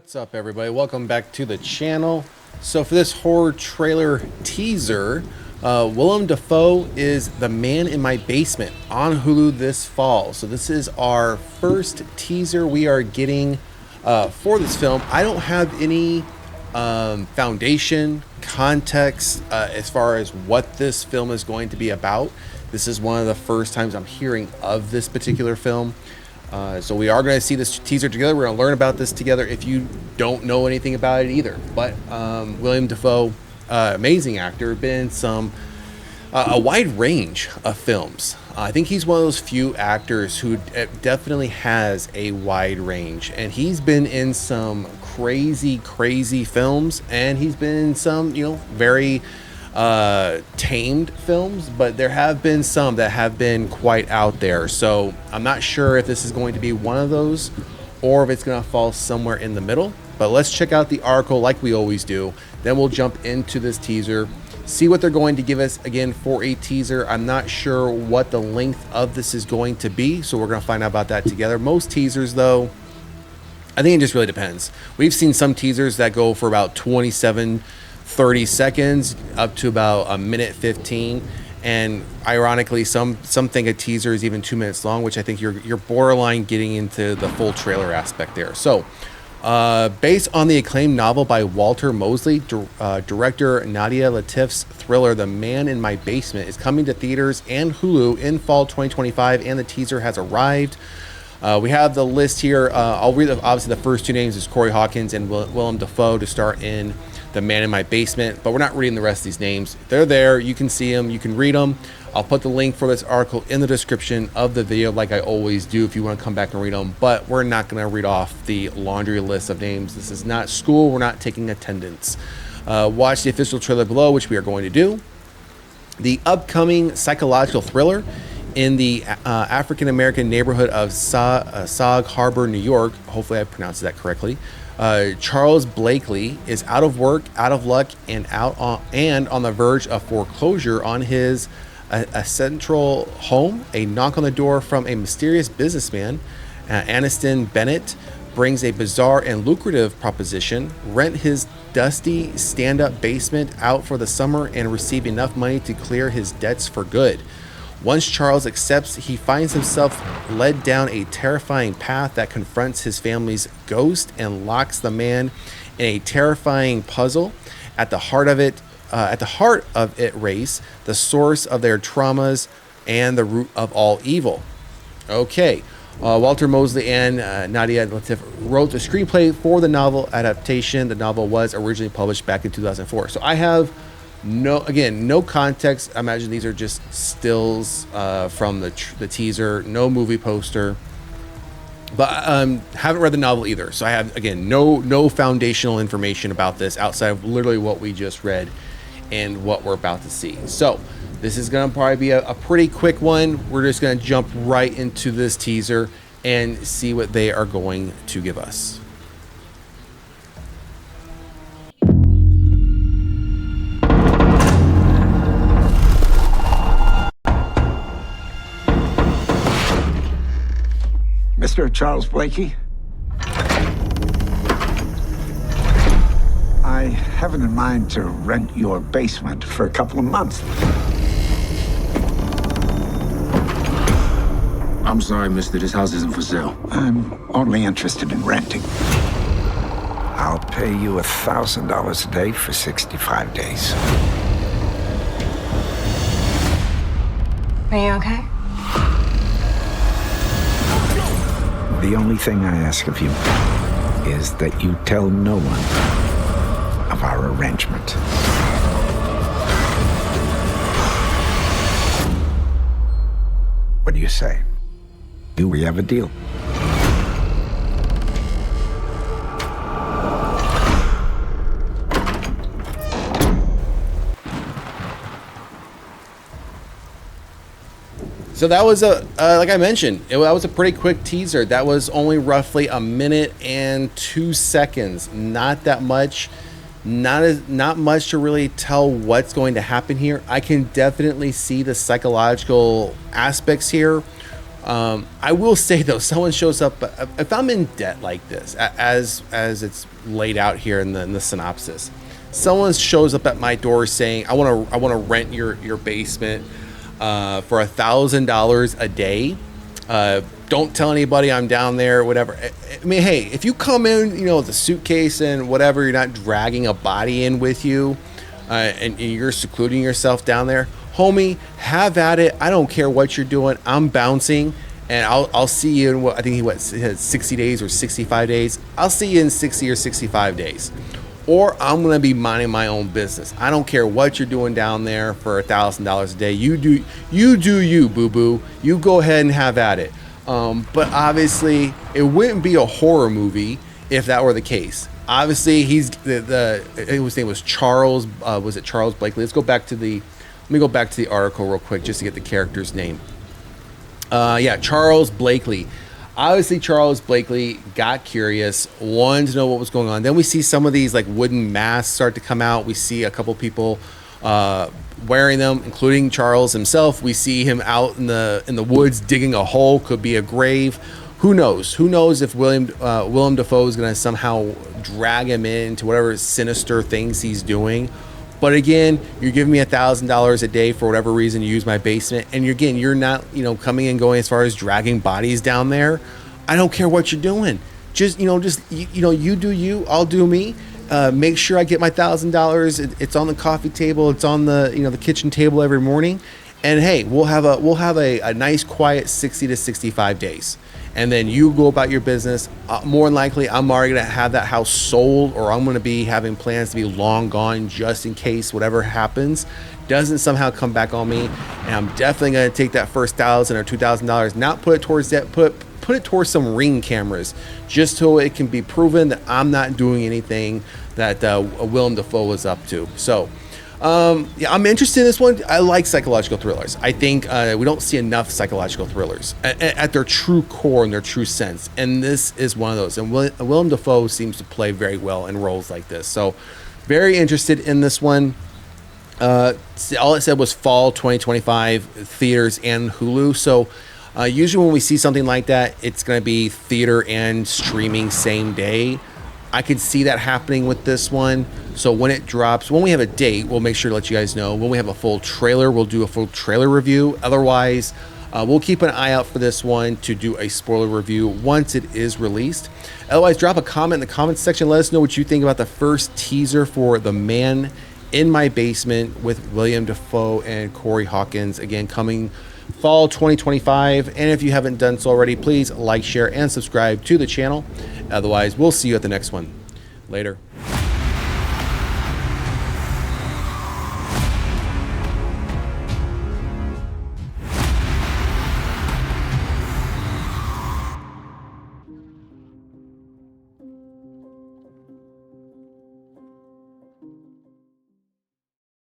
What's up, everybody? Welcome back to the channel. So for this horror trailer teaser, Willem Dafoe is the man in my basement on Hulu this fall. So this is our first teaser we are getting for this film. I don't have any foundation, context as far as what this film is going to be about. This is one of the first times I'm hearing of this particular film. So we are going to see this teaser together. We're going to learn about this together if you don't know anything about it either. But Willem Dafoe, amazing actor, been in some a wide range of films. I think he's one of those few actors who definitely has a wide range, and he's been in some crazy films, and he's been in some, very tamed films, but there have been some that have been quite out there. So I'm not sure if this is going to be one of those or if it's going to fall somewhere in the middle. But let's check out the article like we always do. Then we'll jump into this teaser, see what they're going to give us again for a teaser. I'm not sure what the length of this is going to be, so we're going to find out about that together. Most teasers, though, I think it just really depends. We've seen some teasers that go for about 30 seconds up to about a minute 15, and ironically some think a teaser is even 2 minutes long, which I think you're borderline getting into the full trailer aspect there. So based on the acclaimed novel by Walter Mosley, director Nadia Latif's thriller The Man in My Basement is coming to theaters and Hulu in fall 2025, and the teaser has arrived. We have the list here. I'll read obviously the first two names is Corey Hawkins and Willem Dafoe to start in The Man in My Basement, but we're not reading the rest of these names. They're there. You can see them. You can read them. I'll put the link for this article in the description of the video like I always do if you want to come back and read them, but we're not going to read off the laundry list of names. This is not school. We're not taking attendance. Watch the official trailer below, which we are going to do. The upcoming psychological thriller in the African-American neighborhood of Sag Harbor, New York. Hopefully I pronounced that correctly. Charles Blakely is out of work, out of luck, and on the verge of foreclosure on his central home. A knock on the door from a mysterious businessman, Aniston Bennett, brings a bizarre and lucrative proposition: rent his dusty stand-up basement out for the summer and receive enough money to clear his debts for good. Once Charles accepts, he finds himself led down a terrifying path that confronts his family's ghost and locks the man in a terrifying puzzle. At the heart of it, race the source of their traumas and the root of all evil. Okay, Walter Mosley and Nadia Latif wrote the screenplay for the novel adaptation. The novel was originally published back in 2004. So I have no context. I imagine these are just stills from the teaser, no movie poster, but haven't read the novel either. So I have, again, no foundational information about this outside of literally what we just read and what we're about to see. So this is going to probably be a pretty quick one. We're just going to jump right into this teaser and see what they are going to give us. Mr. Charles Blakey? I have it in mind to rent your basement for a couple of months. I'm sorry, mister. This house isn't for sale. I'm only interested in renting. I'll pay you $1,000 a day for 65 days. Are you okay? The only thing I ask of you is that you tell no one of our arrangement. What do you say? Do we have a deal? So that was like I mentioned, that was a pretty quick teaser. That was only roughly a minute and 2 seconds. Not that much. Not much to really tell what's going to happen here. I can definitely see the psychological aspects here. I will say though, someone shows up if I'm in debt like this, as it's laid out here in the synopsis. Someone shows up at my door saying, "I want to rent your basement for $1,000 a day. Don't tell anybody I'm down there, whatever." I mean, hey, if you come in, you know, with a suitcase and whatever, you're not dragging a body in with you, and you're secluding yourself down there, homie, have at it. I don't care what you're doing. I'm bouncing, and I'll see you in what I think he had 60 days or 65 days. I'll see you in 60 or 65 days. Or I'm gonna be minding my own business. I don't care what you're doing down there for $1,000 a day. You do you, boo boo. You go ahead and have at it. But obviously, it wouldn't be a horror movie if that were the case. Obviously, his name was Charles. Was it Charles Blakely? Let me go back to the article real quick just to get the character's name. Yeah, Charles Blakely. Obviously, Charles Blakely got curious, wanted to know what was going on. Then we see some of these like wooden masks start to come out. We see a couple people wearing them, including Charles himself. We see him out in the woods digging a hole, could be a grave. Who knows? Who knows if Willem Dafoe is going to somehow drag him into whatever sinister things he's doing. But again, you're giving me $1,000 a day for whatever reason you use my basement, and you're not, you know, coming and going as far as dragging bodies down there. I don't care what you're doing. You do you, I'll do me. Make sure I get my $1,000. It's on the coffee table. It's on the kitchen table every morning. And hey, we'll have a nice quiet 60 to 65 days. And then you go about your business. More than likely, I'm already going to have that house sold, or I'm going to be having plans to be long gone just in case whatever happens doesn't somehow come back on me. And I'm definitely going to take that first $1,000 or $2,000, not put it towards that, put it towards some Ring cameras, just so it can be proven that I'm not doing anything that Willem Dafoe was up to. So, yeah, I'm interested in this one. I like psychological thrillers. I think we don't see enough psychological thrillers at their true core and their true sense. And this is one of those. And Willem Dafoe seems to play very well in roles like this. So very interested in this one. All it said was fall 2025 theaters and Hulu. So usually when we see something like that, it's going to be theater and streaming same day. I could see that happening with this one. So when it drops, when we have a date, we'll make sure to let you guys know. When we have a full trailer, we'll do a full trailer review. Otherwise, we'll keep an eye out for this one to do a spoiler review once it is released. Otherwise, drop a comment in the comments section. Let us know what you think about the first teaser for The Man in My Basement with Willem Dafoe and Corey Hawkins. Again, coming fall 2025. And if you haven't done so already, please like, share, and subscribe to the channel. Otherwise, we'll see you at the next one. Later.